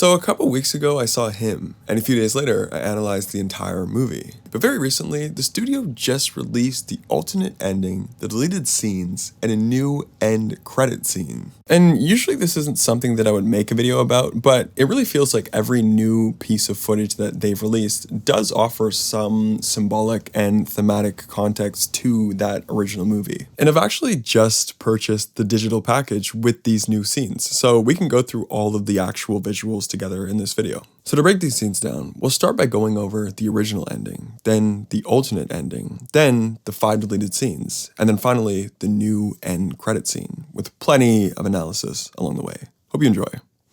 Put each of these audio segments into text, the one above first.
So a couple weeks ago, I saw him, and a few days later, I analyzed the entire movie. But very recently, the studio just released the alternate ending, the deleted scenes, and a new end credit scene. And usually this isn't something that I would make a video about, but it really feels like every new piece of footage that they've released does offer some symbolic and thematic context to that original movie. And I've actually just purchased the digital package with these new scenes, so we can go through all of the actual visuals together in this video. So to break these scenes down, we'll start by going over the original ending, then the alternate ending, then the 5 deleted scenes, and then finally the new end credit scene, with plenty of analysis along the way. Hope you enjoy.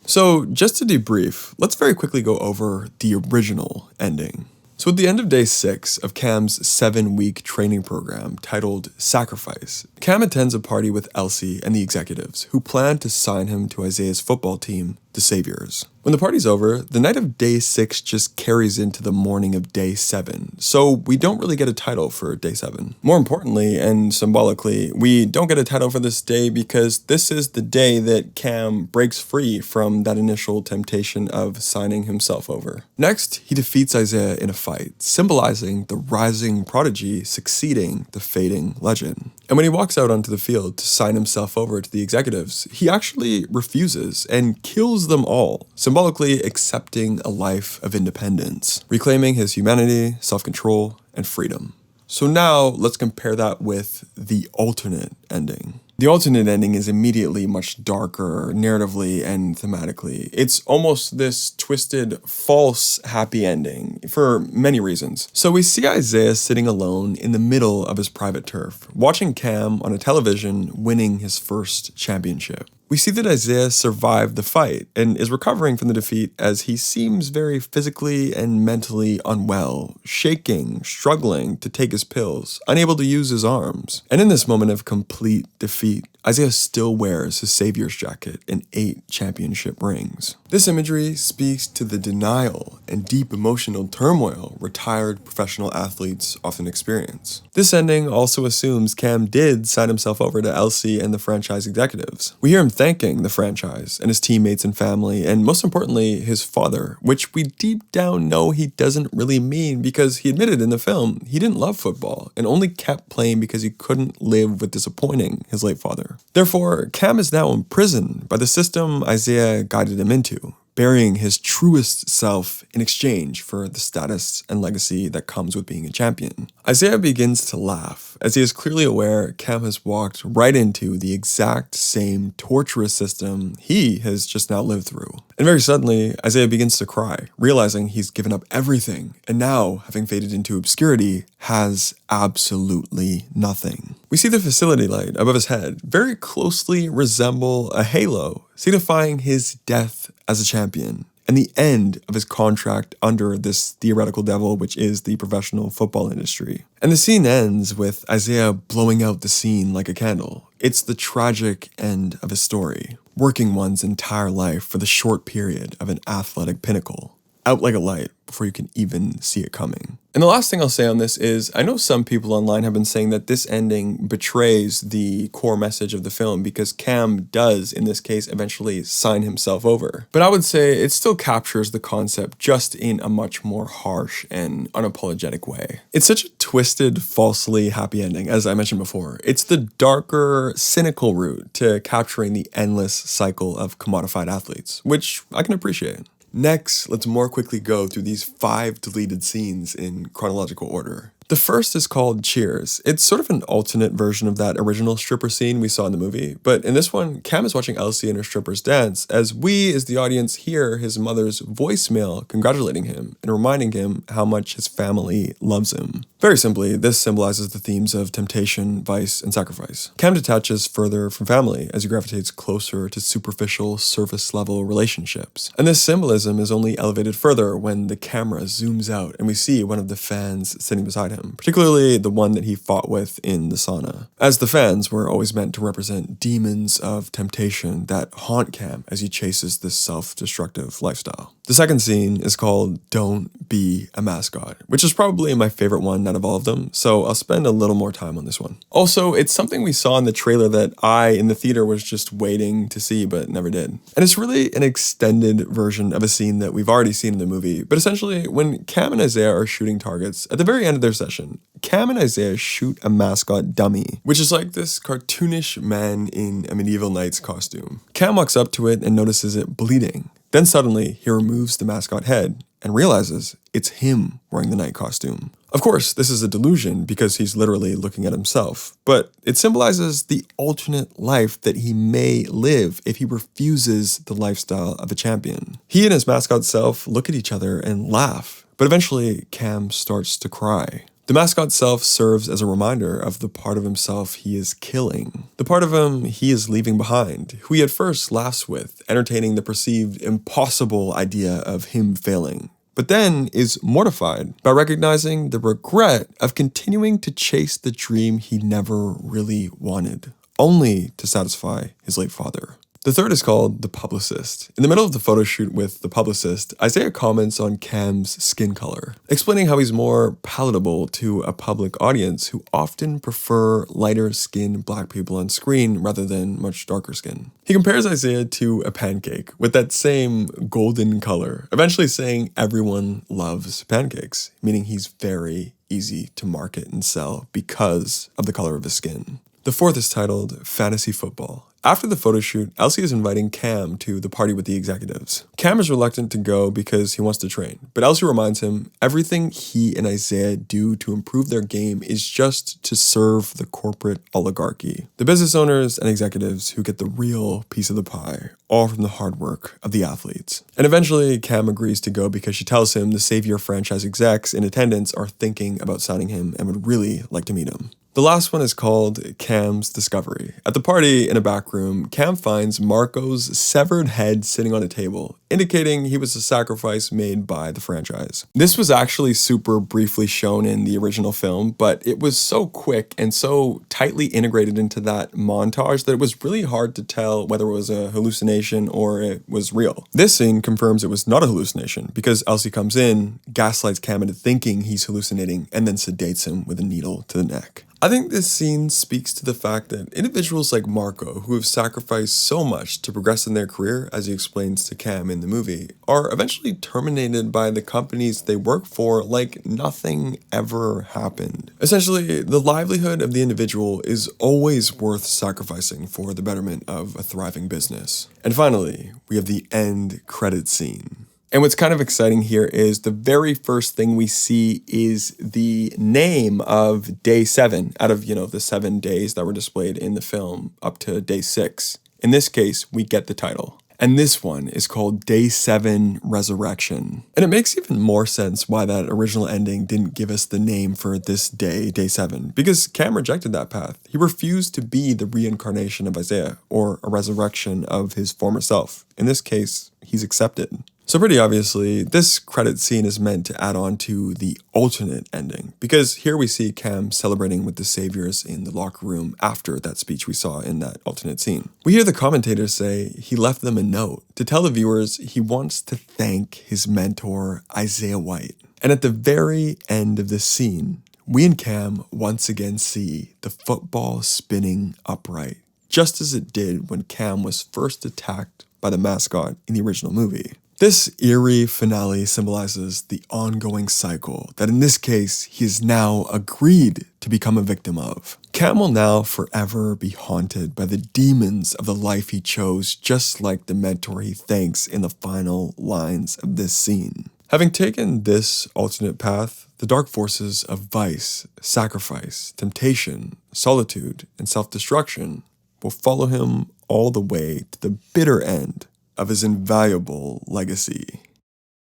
So just to debrief, let's very quickly go over the original ending. So at the end of day 6 of Cam's 7-week training program titled Sacrifice, Cam attends a party with Elsie and the executives who plan to sign him to Isaiah's football team, the Saviors. When the party's over, the night of day 6 just carries into the morning of day 7, so we don't really get a title for day 7. More importantly, and symbolically, we don't get a title for this day because this is the day that Cam breaks free from that initial temptation of signing himself over. Next, he defeats Isaiah in a fight, symbolizing the rising prodigy succeeding the fading legend. And when he walks out onto the field to sign himself over to the executives, he actually refuses and kills them all, symbolically accepting a life of independence, reclaiming his humanity, self-control, and freedom. So now let's compare that with the alternate ending. The alternate ending is immediately much darker narratively and thematically. It's almost this twisted, false happy ending for many reasons. So we see Isaiah sitting alone in the middle of his private turf, watching Cam on a television winning his first championship. We see that Isaiah survived the fight and is recovering from the defeat as he seems very physically and mentally unwell, shaking, struggling to take his pills, unable to use his arms. And in this moment of complete defeat, Isaiah still wears his Savior's jacket and 8 championship rings. This imagery speaks to the denial and deep emotional turmoil retired professional athletes often experience. This ending also assumes Cam did sign himself over to Elsie and the franchise executives. We hear him thanking the franchise and his teammates and family, and most importantly, his father, which we deep down know he doesn't really mean because he admitted in the film he didn't love football and only kept playing because he couldn't live with disappointing his late father. Therefore, Cam is now imprisoned by the system Isaiah guided him into, burying his truest self in exchange for the status and legacy that comes with being a champion. Isaiah begins to laugh, as he is clearly aware Cam has walked right into the exact same torturous system he has just now lived through. And very suddenly, Isaiah begins to cry, realizing he's given up everything, and now, having faded into obscurity, has absolutely nothing. We see the facility light above his head very closely resemble a halo, signifying his death as a champion and the end of his contract under this theoretical devil, which is the professional football industry. And the scene ends with Isaiah blowing out the scene like a candle. It's the tragic end of his story, working one's entire life for the short period of an athletic pinnacle, out like a light before you can even see it coming. And the last thing I'll say on this is, I know some people online have been saying that this ending betrays the core message of the film because Cam does, in this case, eventually sign himself over. But I would say it still captures the concept just in a much more harsh and unapologetic way. It's such a twisted, falsely happy ending, as I mentioned before. It's the darker, cynical route to capturing the endless cycle of commodified athletes, which I can appreciate. Next, let's more quickly go through these 5 deleted scenes in chronological order. The first is called Cheers. It's sort of an alternate version of that original stripper scene we saw in the movie, but in this one, Cam is watching Elsie and her strippers dance as we, as the audience, hear his mother's voicemail congratulating him and reminding him how much his family loves him. Very simply, this symbolizes the themes of temptation, vice, and sacrifice. Cam detaches further from family as he gravitates closer to superficial, surface-level relationships. And this symbolism is only elevated further when the camera zooms out and we see one of the fans sitting beside him, particularly the one that he fought with in the sauna, as the fans were always meant to represent demons of temptation that haunt Cam as he chases this self-destructive lifestyle. The second scene is called Don't Be a Mascot, which is probably my favorite one out of all of them, so I'll spend a little more time on this one. Also, it's something we saw in the trailer that I, in the theater, was just waiting to see but never did. And it's really an extended version of a scene that we've already seen in the movie, but essentially, when Cam and Isaiah are shooting targets, at the very end of their session, Cam and Isaiah shoot a mascot dummy, which is like this cartoonish man in a medieval knight's costume. Cam walks up to it and notices it bleeding. Then suddenly, he removes the mascot head and realizes it's him wearing the knight costume. Of course, this is a delusion because he's literally looking at himself, but it symbolizes the alternate life that he may live if he refuses the lifestyle of a champion. He and his mascot self look at each other and laugh, but eventually Cam starts to cry. The mascot self serves as a reminder of the part of himself he is killing, the part of him he is leaving behind, who he at first laughs with, entertaining the perceived impossible idea of him failing, but then is mortified by recognizing the regret of continuing to chase the dream he never really wanted, only to satisfy his late father. The third is called The Publicist. In the middle of the photo shoot with The Publicist, Isaiah comments on Cam's skin color, explaining how he's more palatable to a public audience who often prefer lighter-skinned black people on screen rather than much darker skin. He compares Isaiah to a pancake with that same golden color, eventually saying everyone loves pancakes, meaning he's very easy to market and sell because of the color of his skin. The fourth is titled Fantasy Football. After the photo shoot, Elsie is inviting Cam to the party with the executives. Cam is reluctant to go because he wants to train, but Elsie reminds him everything he and Isaiah do to improve their game is just to serve the corporate oligarchy, the business owners and executives who get the real piece of the pie, all from the hard work of the athletes. And eventually, Cam agrees to go because she tells him the Savior franchise execs in attendance are thinking about signing him and would really like to meet him. The last one is called Cam's Discovery. At the party in a back room, Cam finds Marco's severed head sitting on a table, indicating he was a sacrifice made by the franchise. This was actually super briefly shown in the original film, but it was so quick and so tightly integrated into that montage that it was really hard to tell whether it was a hallucination or it was real. This scene confirms it was not a hallucination because Elsie comes in, gaslights Cam into thinking he's hallucinating, and then sedates him with a needle to the neck. I think this scene speaks to the fact that individuals like Marco, who have sacrificed so much to progress in their career, as he explains to Cam in the movie, are eventually terminated by the companies they work for like nothing ever happened. Essentially, the livelihood of the individual is always worth sacrificing for the betterment of a thriving business. And finally, we have the end credit scene. And what's kind of exciting here is the very first thing we see is the name of day 7 out of, the 7 days that were displayed in the film up to day 6. In this case, we get the title. And this one is called Day 7 Resurrection. And it makes even more sense why that original ending didn't give us the name for this day, Day 7, because Cam rejected that path. He refused to be the reincarnation of Isaiah, or a resurrection of his former self. In this case, he's accepted. So pretty obviously, this credit scene is meant to add on to the alternate ending, because here we see Cam celebrating with the saviors in the locker room after that speech we saw in that alternate scene. We hear the commentators say he left them a note to tell the viewers he wants to thank his mentor, Isaiah White. And at the very end of this scene, we and Cam once again see the football spinning upright, just as it did when Cam was first attacked by the mascot in the original movie. This eerie finale symbolizes the ongoing cycle that in this case he has now agreed to become a victim of. Cam will now forever be haunted by the demons of the life he chose, just like the mentor he thanks in the final lines of this scene. Having taken this alternate path, the dark forces of vice, sacrifice, temptation, solitude, and self-destruction will follow him all the way to the bitter end of his invaluable legacy.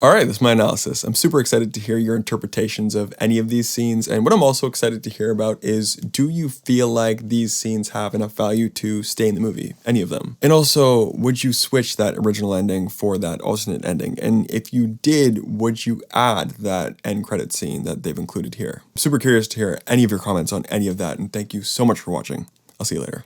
Alright, that's my analysis. I'm super excited to hear your interpretations of any of these scenes, and what I'm also excited to hear about is, do you feel like these scenes have enough value to stay in the movie? Any of them? And also, would you switch that original ending for that alternate ending? And if you did, would you add that end credit scene that they've included here? I'm super curious to hear any of your comments on any of that, and thank you so much for watching. I'll see you later.